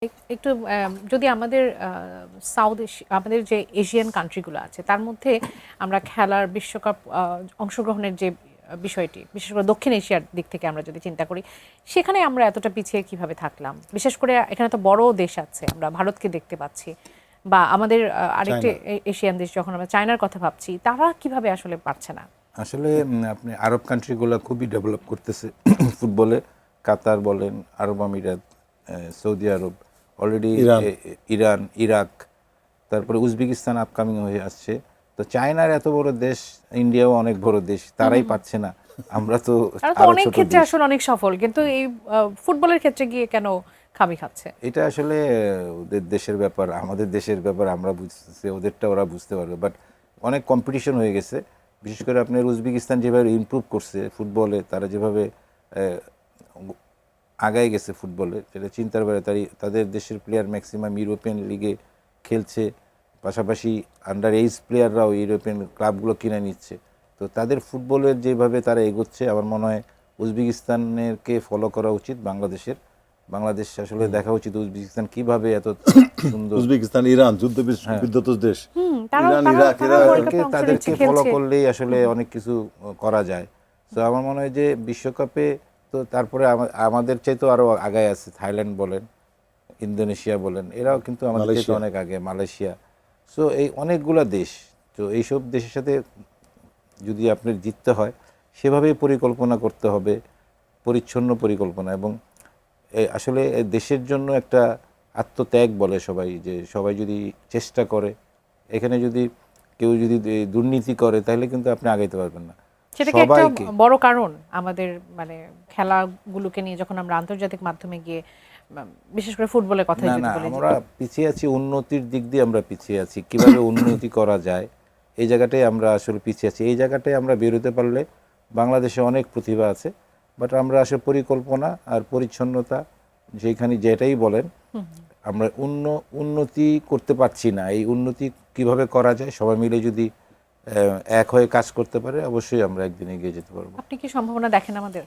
একটু যদি আমাদের আমাদের যে এশিয়ান কান্ট্রিগুলো আছে তার মধ্যে আমরা খেলার বিশ্বকাপ অংশগ্রহণের যে বিষয়টি বিশেষ করে দক্ষিণ এশিয়ার দিক থেকে আমরা যদি চিন্তা করি সেখানে আমরা এতটা পিছিয়ে কিভাবে থাকলাম, বিশেষ করে এখানে তো বড় দেশ আছে, আমরা ভারতকে দেখতে পাচ্ছি বা আমাদের আরেকটি এশিয়ান দেশ যখন আমরা চায়নার কথা ভাবছি তারা কিভাবে আসলে পারছে না। আসলে আপনি আরব কান্ট্রিগুলো খুবই ডেভেলপ করতেছে ফুটবলে। কাতার বলেন, আরব আমিরাত, সৌদি আরব, অলরেডি ইরান, ইরাক, তারপরে উজবেকিস্তান আপকামিং হয়ে আসছে। তো চায়নার এত বড় দেশ, ইন্ডিয়াও অনেক বড় দেশ, তারাই পারছে না। আমরা তো অনেক ক্ষেত্রে আসলে অনেক সফল, কিন্তু এই ফুটবলের ক্ষেত্রে গিয়ে কেন খামি খাচ্ছে? এটা আসলে ওদের দেশের ব্যাপার, আমাদের দেশের ব্যাপার, আমরা বুঝতেছি, ওদেরটা ওরা বুঝতে পারবে। বাট অনেক কম্পিটিশন হয়ে গেছে। বিশেষ করে আপনার উজবেকিস্তান যেভাবে ইমপ্রুভ করছে ফুটবলে, তারা যেভাবে আগায় গেছে ফুটবলে, সেটা চিন্তার বাইরে। তাদের দেশের প্লেয়ার ম্যাক্সিমাম ইউরোপিয়ান লিগে খেলছে, পাশাপাশি আন্ডার এইজ প্লেয়াররাও ইউরোপিয়ান ক্লাবগুলো কিনে নিচ্ছে। তো তাদের ফুটবলের যেভাবে তারা এগোচ্ছে, আমার মনে হয় উজবেকিস্তানেরকে ফলো করা উচিত বাংলাদেশের। বাংলাদেশ আসলে দেখা উচিত উজবেকিস্তান কিভাবে এত সুন্দর। উজবেকিস্তান, ইরান যুদ্ধ বিদ্যুৎ দেশ, ইরান, ইরাক, তাদেরকে ফলো করলেই আসলে অনেক কিছু করা যায়। তো আমার মনে হয় যে বিশ্বকাপে তো তারপরে আমাদের চাইতে আরও আগায় আছে থাইল্যান্ড বলেন, ইন্দোনেশিয়া বলেন, এরাও কিন্তু আমাদের চাইতে অনেক আগে, মালয়েশিয়া। সো এই অনেকগুলো দেশ, তো এইসব দেশের সাথে যদি আপনার জিততে হয় সেভাবেই পরিকল্পনা করতে হবে, পরিচ্ছন্ন পরিকল্পনা। এবং আসলে দেশের জন্য একটা আত্মত্যাগ বলে সবাই, যে সবাই যদি চেষ্টা করে, এখানে যদি কেউ যদি দুর্নীতি করে তাহলে কিন্তু আপনি আগাইতে পারবেন না। সেটা কি একটা বড় কারণ আমাদের মানে খেলাগুলোকে নিয়ে যখন আমরা আন্তর্জাতিক মাধ্যমে গিয়ে বিশেষ করে ফুটবলের কথা যদি বলি, আমরা পিছিয়ে আছি, উন্নতির দিক দিয়ে আমরা পিছিয়ে আছি। কিভাবে উন্নতি করা যায় এই জায়গাটাই আমরা আসলে পিছিয়ে আছি। এই জায়গাটায় আমরা বেরোতে পারলে, বাংলাদেশে অনেক প্রতিভা আছে, বাট আমরা আসলে পরিকল্পনা আর পরিচ্ছন্নতা যেখানে যেটাই বলেন, আমরা উন্নতি করতে পারছি না। এই উন্নতি কিভাবে করা যায়, সবাই মিলে যদি এক হয়ে কাজ করতে পারে, অবশ্যই আমরা একদিন এগিয়ে যেতে পারবো। আপনি কি সম্ভাবনা দেখেন আমাদের?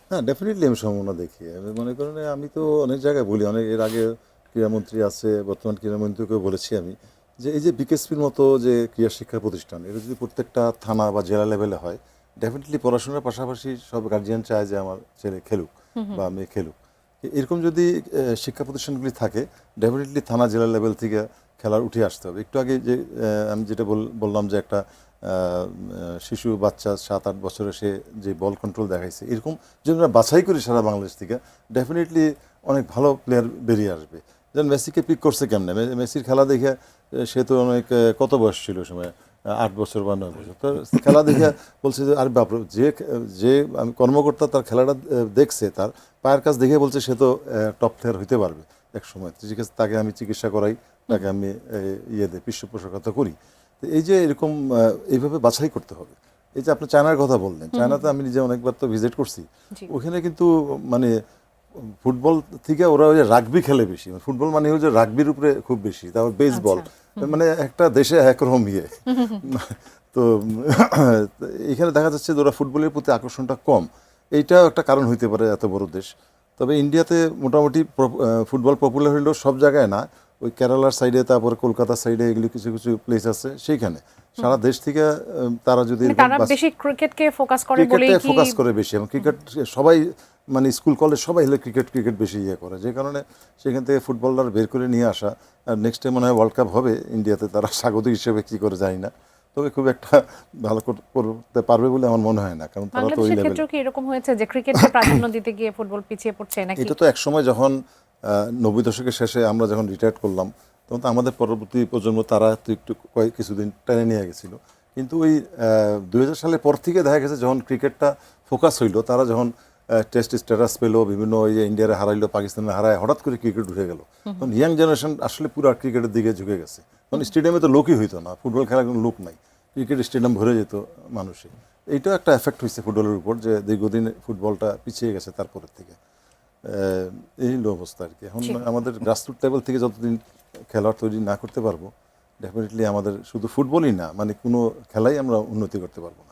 হ্যাঁ, ডেফিনেটলি আমি সম্ভাবনা দেখি। আমি মনে করেন, আমি তো অনেক জায়গায় বলি, অনেক এর আগে ক্রীড়ামন্ত্রী আছে, বর্তমান ক্রীড়ামন্ত্রীকেও বলেছি আমি, যে এই যে বিকেএসপির মতো যে ক্রীড়া শিক্ষা প্রতিষ্ঠান, এটা যদি প্রত্যেকটা থানা বা জেলা লেভেলে হয়, ডেফিনেটলি পড়াশোনার পাশাপাশি সব গার্জিয়ান চায় যে আমার ছেলে খেলুক বা মেয়ে খেলুক। এরকম যদি শিক্ষা প্রতিষ্ঠানগুলি থাকে, ডেফিনেটলি থানা জেলা লেভেল থেকে খেলার উঠে আসতে হবে। একটু আগে যে আমি যেটা বললাম যে একটা শিশু বাচ্চা 7-8 বছরে সে যে বল কন্ট্রোল দেখাইছে, এরকম যদি আমরা বাছাই করি সারা বাংলাদেশ থেকে, ডেফিনেটলি অনেক ভালো প্লেয়ার বেরিয়ে আসবে। যেমন মেসিকে পিক করছে কেমনে, মেসির খেলা দেখে, সে তো অনেক কত বয়স ছিল সময়, 8 বছর বা 9 বছর, তো খেলা দেখে বলছে যে আরে বাপ, যে আমি কর্মকর্তা তার খেলাটা দেখছে, তার পায়ের কাজ দেখে বলছে সে তো টপ প্লেয়ার হইতে পারবে এক সময়। ঠিক আছে, তাকে আমি চিকিৎসা করাই, তাকে আমি পৃষ্ঠপোষকতা করি। তো এই যে এরকম এইভাবে বাছাই করতে হবে। এই যে আপনি চায়নার কথা বললেন, চায়নাতে আমি নিজে অনেকবার তো ভিজিট করছি। ওখানে কিন্তু মানে ফুটবল থেকে ওরা ওই যে রাগবি খেলে বেশি, ফুটবল মানে হচ্ছে রাগবির উপরে খুব বেশি, তারপর বেসবল, মানে একটা দেশে একরকম ইয়ে। তো এখানে দেখা যাচ্ছে যে ওরা ফুটবলের প্রতি আকর্ষণটা কম। এইটাও একটা কারণ হইতে পারে, এত বড় দেশ। তবে ইন্ডিয়াতে মোটামুটি ফুটবল পপুলার হইলেও সব জায়গায় না, ওই কেরালার সাইডে, তারপরে কলকাতার সাইডে, এগুলি কিছু কিছু প্লেস আছে, সেইখানে সারা দেশ থেকে তারা যদি বেশি ক্রিকেটকে ফোকাস করে বেশি, এবং ক্রিকেট সবাই মানে স্কুল কলেজ সবাই হলে ক্রিকেট বেশি ইয়ে করে, যে কারণে সেখান থেকে ফুটবলার বের করে নিয়ে আসা। আর নেক্সট টাইম মনে হয় ওয়ার্ল্ড কাপ হবে ইন্ডিয়াতে, তারা স্বাগতিক হিসেবে কী করে জানি না, তবে খুব একটা ভালো করতে পারবে বলে আমার মনে হয় না, কারণ তারা তো ওই লেভেলে। কি এরকম হয়েছে যে ক্রিকেটকে প্রাধান্য দিতে গিয়ে ফুটবল পিছিয়ে পড়ছে নাকি? এটা তো একসময় যখন 90 দশকের শেষে আমরা যখন রিটায়ার করলাম, তখন তো আমাদের পরবর্তী প্রজন্ম তারা তো একটু কিছুদিন টেনে নিয়ে গেছিলো। কিন্তু ওই 2000 সালের পর থেকে দেখা গেছে যখন ক্রিকেটটা ফোকাস হইলো, তারা যখন টেস্ট স্ট্যাটাস পেলো, বিভিন্ন ওই যে ইন্ডিয়ারে হারাইলো, পাকিস্তানে হারায়, হঠাৎ করে ক্রিকেট উঠে গেল। তখন ইয়াং জেনারেশন আসলে পুরো ক্রিকেটের দিকে ঝুঁকে গেছে। তখন স্টেডিয়ামে তো লোকই হইতো না, ফুটবল খেলার কোনো লোক নাই, ক্রিকেট স্টেডিয়াম ভরে যেত মানুষে। এইটাও একটা এফেক্ট হয়েছে ফুটবলের উপর, যে দীর্ঘদিন ফুটবলটা পিছিয়ে গেছে তারপরের থেকে। এই হলো অবস্থা আর কি। এখন আমাদের গ্রাসরুট লেভেল থেকে যতদিন খেলোয়াড় তৈরি না করতে পারবো, ডেফিনেটলি আমাদের শুধু ফুটবলই না, মানে কোনো খেলাই আমরা উন্নতি করতে পারবো না।